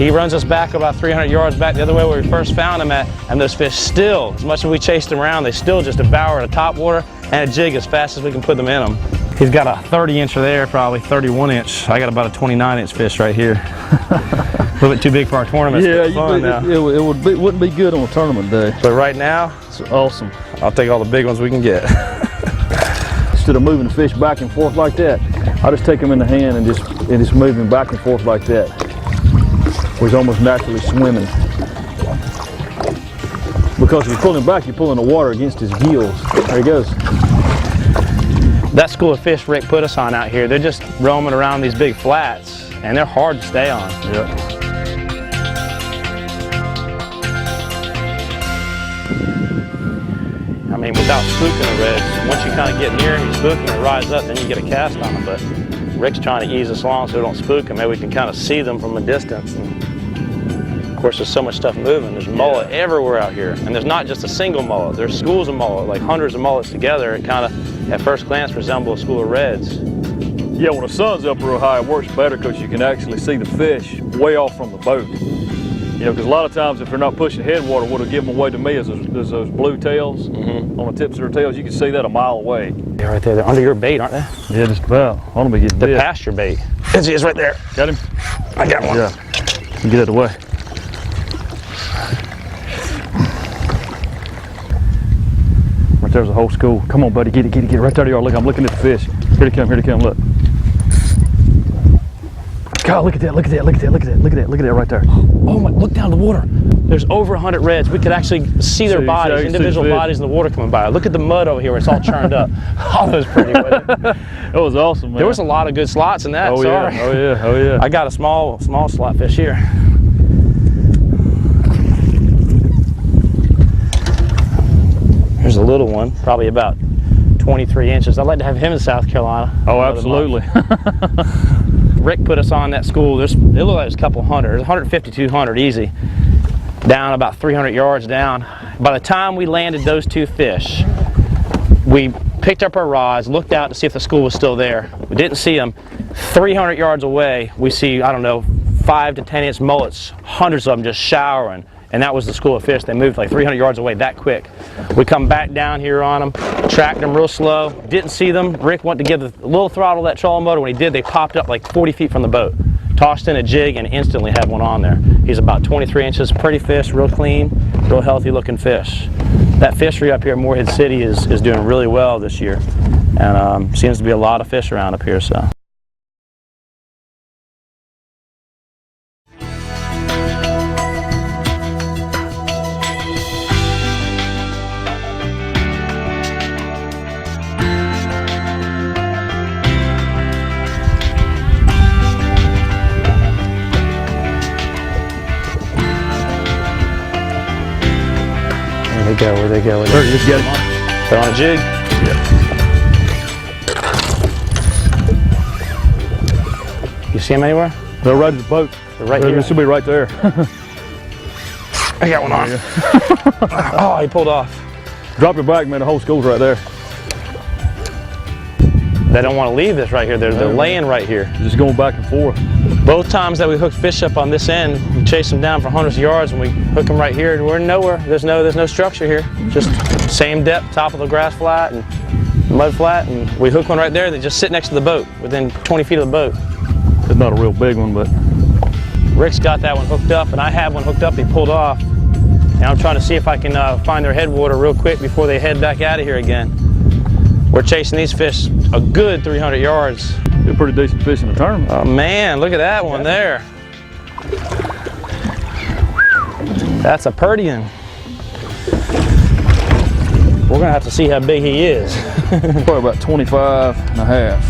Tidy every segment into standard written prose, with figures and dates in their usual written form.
He runs us back about 300 yards back the other way where we first found him at, and those fish still, as much as we chased them around, they still just devour a top water and a jig as fast as we can put them in them. He's got a 30-incher there, probably 31-inch. I got about a 29-inch fish right here. A little bit too big for our tournament. Yeah, it wouldn't be good on a tournament day. But right now, it's awesome. I'll take all the big ones we can get. Instead of moving the fish back and forth like that, I just take them in the hand and just move him back and forth like that. Where he's almost naturally swimming. Because if you pull him back, you're pulling the water against his gills. There he goes. That school of fish Rick put us on out here, they're just roaming around these big flats, and they're hard to stay on. Yeah. I mean, without spooking the reds, once you kind of get near him, you spook him, and rise up, then you get a cast on them. But Rick's trying to ease us along so we don't spook them. Maybe we can kind of see them from a distance. And of course, there's so much stuff moving. There's mullet everywhere out here. And there's not just a single mullet. There's schools of mullet, like hundreds of mullets together. It kind of, at first glance, resembles a school of reds. Yeah, when the sun's up real high, it works better because you can actually see the fish way off from the boat. You know, because a lot of times if they're not pushing headwater, what'll give them away to me is those blue tails on the tips of their tails. You can see that a mile away. They're right there. They're under your bait, aren't they? Yeah, just about. I want to be getting They're past your bait. There he is right there. Got him? I got one. Yeah. Get out of the way. Right there's a whole school. Come on, buddy. Get it. Right there you are. Look, I'm looking at the fish. Here they come. Look. God, look at that right there. Oh my, look down the water. There's over 100 reds. We could actually see their bodies, individual bodies in the water coming by. Look at the mud over here where it's all churned up. Oh, that was pretty, wasn't it? That was awesome, man. There was a lot of good slots in that, sorry. Yeah. Oh yeah. I got a small slot fish here. Here's a little one, probably about 23 inches. I'd like to have him in South Carolina. Oh, absolutely. Rick put us on that school. It looked like it was a couple hundred, 150, 200 easy, down about 300 yards down. By the time we landed those two fish, we picked up our rods, looked out to see if the school was still there. We didn't see them. 300 yards away, we see, I don't know, 5 to 10 inch mullets, hundreds of them just showering. And that was the school of fish. They moved like 300 yards away that quick. We come back down here on them, tracked them real slow, didn't see them. Rick wanted to give a little throttle to that trolling motor. When he did, they popped up like 40 feet from the boat. Tossed in a jig and instantly had one on there. He's about 23 inches, pretty fish, real clean, real healthy looking fish. That fishery up here in Morehead City is doing really well this year. And seems to be a lot of fish around up here, so. Where'd they go? There, just get them. They're on a jig? Yeah. You see them anywhere? They're right at the boat. They're right here? They should be right there. I got one on. Oh, he pulled off. Drop your back, man. The whole school's right there. They don't want to leave this right here. They're laying right here. Just going back and forth. Both times that we hooked fish up on this end, we chase them down for hundreds of yards, and we hook them right here. We're nowhere. There's no structure here. Just same depth, top of the grass flat and mud flat, and we hook one right there. They just sit next to the boat, within 20 feet of the boat. It's not a real big one, but Rick's got that one hooked up, and I have one hooked up. He pulled off, and I'm trying to see if I can find their headwater real quick before they head back out of here again. We're chasing these fish a good 300 yards. They're pretty decent fish in the tournament. Oh man, look at that one there. That's a purty one. We're gonna have to see how big he is. Probably about 25 and a half.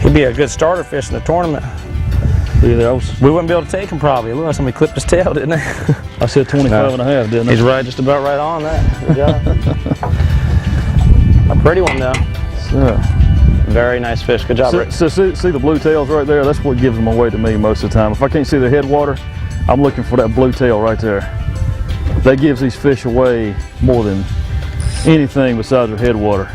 He'd be a good starter fish in the tournament. Yeah, we wouldn't be able to take him probably. It looked like somebody clipped his tail, didn't they? I said 25 and a half, didn't I? He's right, just about right on that. Good job. A pretty one though. Very nice fish. Good job, Rick. So see the blue tails right there? That's what gives them away to me most of the time. If I can't see their headwater, I'm looking for that blue tail right there. That gives these fish away more than anything besides their headwater.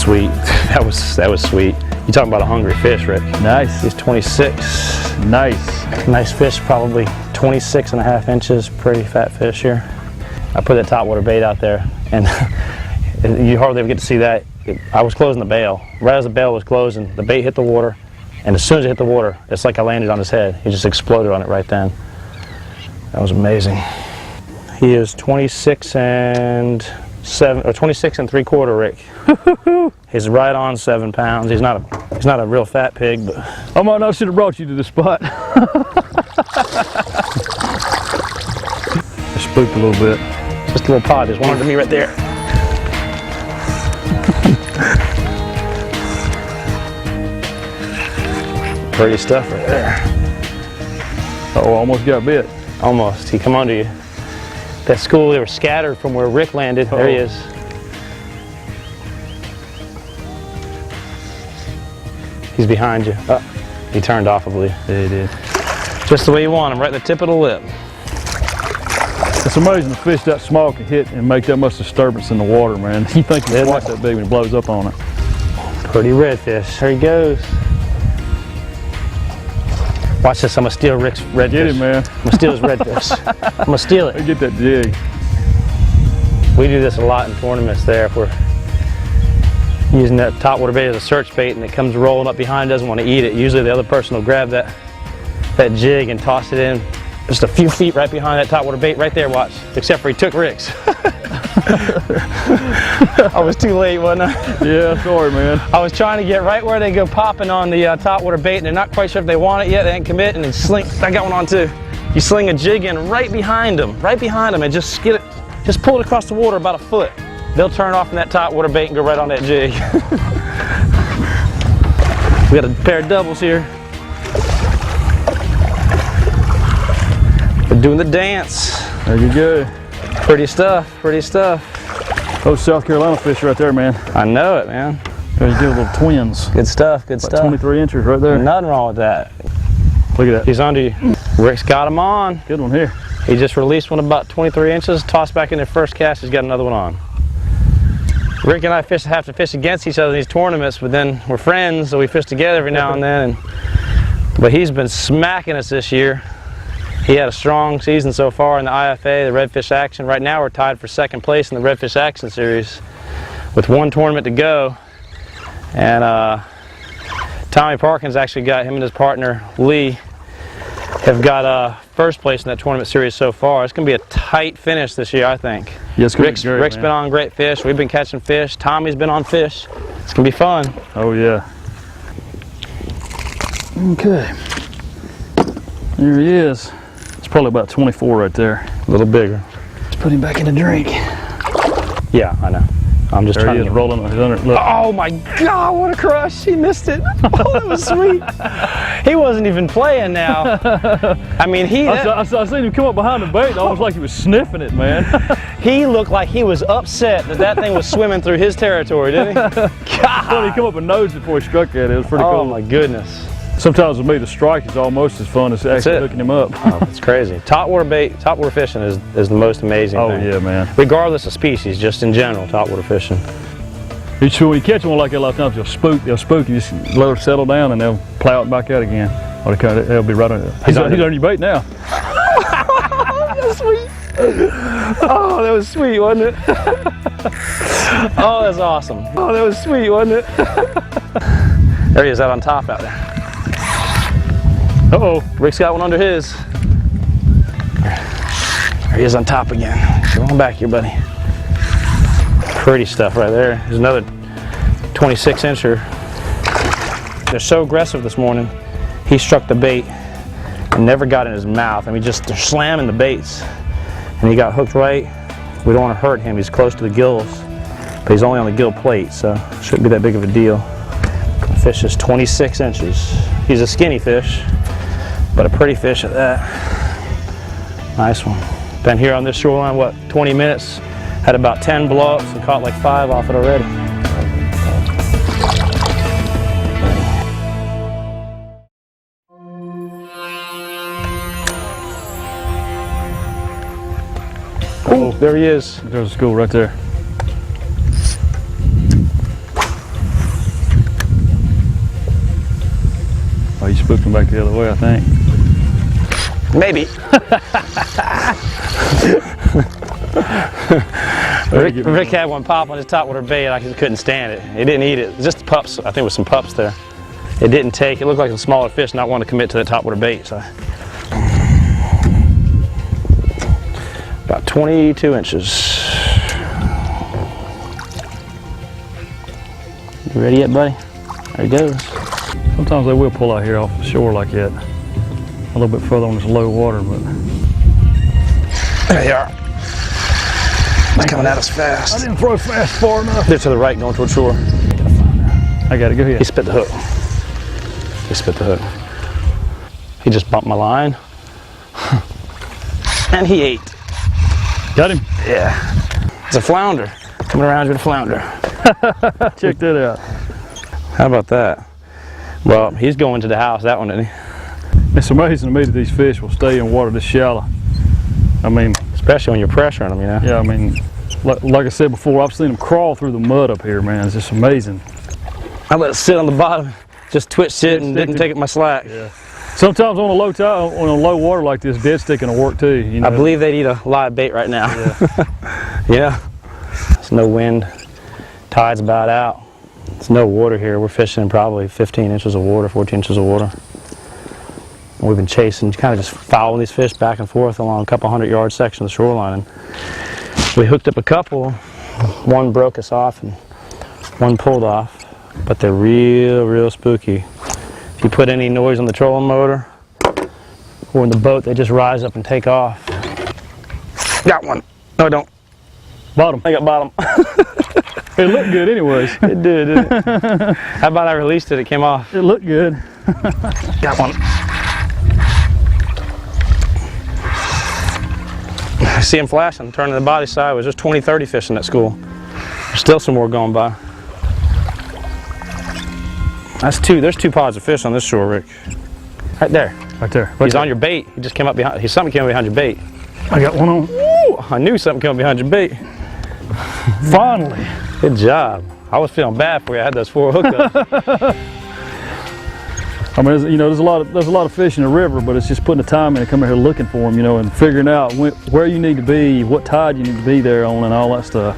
sweet. That was sweet. You talking about a hungry fish, Rick? Nice. He's 26. Nice. Nice fish, probably 26.5 inches. Pretty fat fish here. I put that topwater bait out there, and you hardly ever get to see that. I was closing the bail. Right as the bail was closing, the bait hit the water, and as soon as it hit the water, it's like I landed on his head. He just exploded on it right then. That was amazing. He is 26 and 26 3/4, Rick. He's right on 7 pounds. He's not a real fat pig, but I might not should have brought you to the spot. I spooked a little bit. Just a little pod. There's one under me right there. Pretty stuff right there. Oh, almost got bit. Almost. He come under you. That school, they were scattered from where Rick landed. There he is. He's behind you. Oh, he turned off, I believe. Yeah, he did. Just the way you want him, right at the tip of the lip. It's amazing the fish that small can hit and make that much disturbance in the water, man. You think it's twice that big when it blows up on it. Pretty redfish. There he goes. Watch this. I'm gonna steal Rick's redfish. Get him, man. I'm gonna steal his redfish. I'm gonna steal it. Get that jig. We do this a lot in tournaments there. If we're using that topwater bait as a search bait and it comes rolling up behind, doesn't want to eat it, usually the other person will grab that jig and toss it in just a few feet right behind that topwater bait right there, watch. Except for he took Rick's. I was too late, wasn't I? Yeah, sorry, man. I was trying to get right where they go popping on the topwater bait and they're not quite sure if they want it yet, they didn't commit, and then sling, I got one on too. You sling a jig in right behind them, and just get it, just pull it across the water about a foot. They'll turn off from that topwater bait and go right on that jig. We got a pair of doubles here. We're doing the dance. There you go. Pretty stuff, pretty stuff. Those South Carolina fish right there, man. I know it, man. Those good little twins. Good stuff, good stuff. 23 inches right there. Nothing wrong with that. Look at that. He's under you. Rick's got him on. Good one here. He just released one about 23 inches, tossed back in their first cast, he's got another one on. Rick and I have to fish against each other in these tournaments, but then we're friends, so we fish together every now and then. But he's been smacking us this year. He had a strong season so far in the IFA, the Redfish Action. Right now we're tied for second place in the Redfish Action Series with one tournament to go. And Tommy Parkins actually got, him and his partner Lee have got first place in that tournament series so far. It's going to be a tight finish this year, I think. Yeah, it's Rick's been on great fish. We've been catching fish. Tommy's been on fish. It's going to be fun. Oh, yeah. Okay. There he is. It's probably about 24 right there. A little bigger. Let's put him back in the drink. Yeah, I know. I'm just trying to get rolling on his under. Look. Oh my God, what a crush. He missed it. Oh, that was sweet. He wasn't even playing now. I mean, I seen him come up behind the bait, almost like he was sniffing it, man. He looked like he was upset that thing was swimming through his territory, didn't he? God. He come up and nosed it before he struck at it. It was pretty cool. Oh my goodness. Sometimes with me, the strike is almost as fun as actually hooking him up. Oh, it's crazy. Topwater bait, topwater fishing is the most amazing thing. Oh yeah, man. Regardless of species, just in general, topwater fishing. When you catch one like that, a lot of times they'll spook, you just let her settle down and they'll plow it back out again. Or they'll be right on it. He's on your bait now. That's sweet. Oh, that was sweet, wasn't it? Oh, that's awesome. Oh, that was sweet, wasn't it? There he is out on top out there. Uh-oh, Rick's got one under his. There he is on top again. Come on back here, buddy. Pretty stuff right there. There's another 26 incher. They're so aggressive this morning. He struck the bait and never got in his mouth. I mean, just they're slamming the baits. And he got hooked right. We don't want to hurt him. He's close to the gills, but he's only on the gill plate, so shouldn't be that big of a deal. The fish is 26 inches. He's a skinny fish, but a pretty fish at that. Nice one. Been here on this shoreline, what, 20 minutes? Had about 10 blow-ups and caught like 5 off it already. Oh, there he is. There's a school right there. spooked them back the other way, I think. Maybe. Rick had one pop on his topwater bait and I just couldn't stand it. He didn't eat it. It was just pups. I think it was some pups there. It didn't take. It looked like a smaller fish not wanting to commit to that topwater bait. So about 22 inches. You ready yet, buddy? There he goes. Sometimes they will pull out here off the shore like that. A little bit further on this low water, but there they are. They're coming at us fast. I didn't throw fast far enough. They're to the right, going toward shore. I got to go ahead. He spit the hook. He spit the hook. He just bumped my line. And he ate. Got him? Yeah. It's a flounder. Coming around with a flounder. Check that out. How about that? Well, he's going to the house, that one, isn't he? It's amazing to me that these fish will stay in water this shallow. I mean, especially when you're pressuring them, you know? Yeah, I mean, like I said before, I've seen them crawl through the mud up here, man. It's just amazing. I let it sit on the bottom, just twitched it and didn't take it my slack. Yeah. Sometimes on a low tide, on a low water like this, dead sticking will work too. You know? I believe they'd eat a live bait right now. Yeah. Yeah. There's no wind. Tide's about out. There's no water here. We're fishing probably 15 inches of water, 14 inches of water. We've been chasing, kind of just following these fish back and forth along a couple 100-yard section of the shoreline. And we hooked up a couple. One broke us off and one pulled off. But they're real spooky. If you put any noise on the trolling motor or in the boat, they just rise up and take off. Got one. No, I don't. Bottom. I got bottom. It looked good anyways. It did, didn't it? How about I released it, it came off. It looked good. Got one. I see him flashing, turning the body sideways. There's 20, 30 fish in that school. There's still some more going by. That's two. There's 2 pods of fish on this shore, Rick. Right there. Right there. He's on your bait. He just came up behind. Something came up behind your bait. I got one on. Woo! I knew something came up behind your bait. Finally. Good job. I was feeling bad for you. I had those 4 hookups. I mean, you know, there's a lot of fish in the river, but it's just putting the time in to come here looking for them, you know, and figuring out where you need to be, what tide you need to be there on, and all that stuff.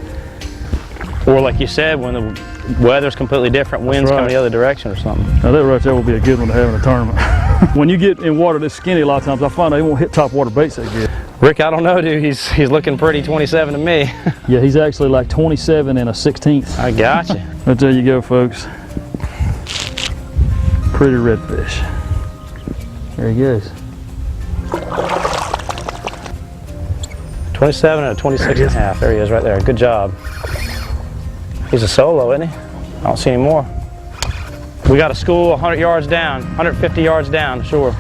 Or like you said, when the weather's completely different, winds coming the other direction or something. Now that right there will be a good one to have in a tournament. When you get in water this skinny, a lot of times I find they won't hit top water baits that good. Rick, I don't know, dude. He's looking pretty 27 to me. Yeah, he's actually like 27 and a 16th. I got you. But there you go, folks. Pretty redfish. There he goes. 27 and a 26 and a half. There he is right there. Good job. He's a solo, isn't he? I don't see any more. We got a school 100 yards down, 150 yards down the shore.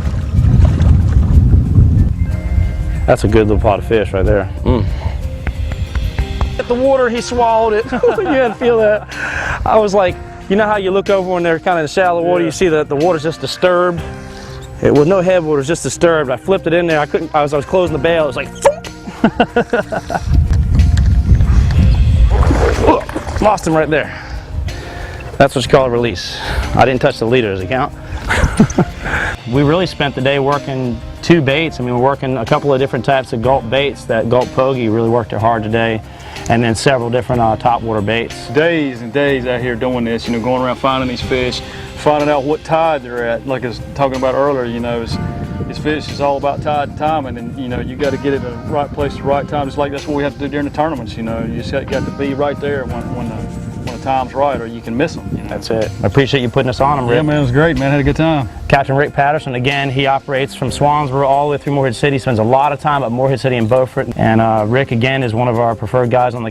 That's a good little pot of fish right there. Hit the water, he swallowed it. You had to feel that. I was like, you know how you look over when they're kind of in the shallow water, you see that the water's just disturbed. It was no headwater, it was just disturbed. I flipped it in there, I was closing the bail, it was like, lost him right there. That's what you call a release. I didn't touch the leader, does it count? We really spent the day working 2 baits. I mean, we're working a couple of different types of gulp baits. That gulp pogie really worked it hard today. And then several different topwater baits. Days and days out here doing this, you know, going around finding these fish, finding out what tide they're at. Like I was talking about earlier, you know, this fish is all about tide and timing, and you know, you got to get it in the right place at the right time. Just like that's what we have to do during the tournaments. You know, you just got to be right there when the time's right, or you can miss them. You know? That's it. I appreciate you putting us on them, Rick. Yeah, man, it was great, man. I had a good time. Captain Rick Patterson, again, he operates from Swansboro all the way through Morehead City. Spends a lot of time at Morehead City and Beaufort. And Rick, again, is one of our preferred guys on the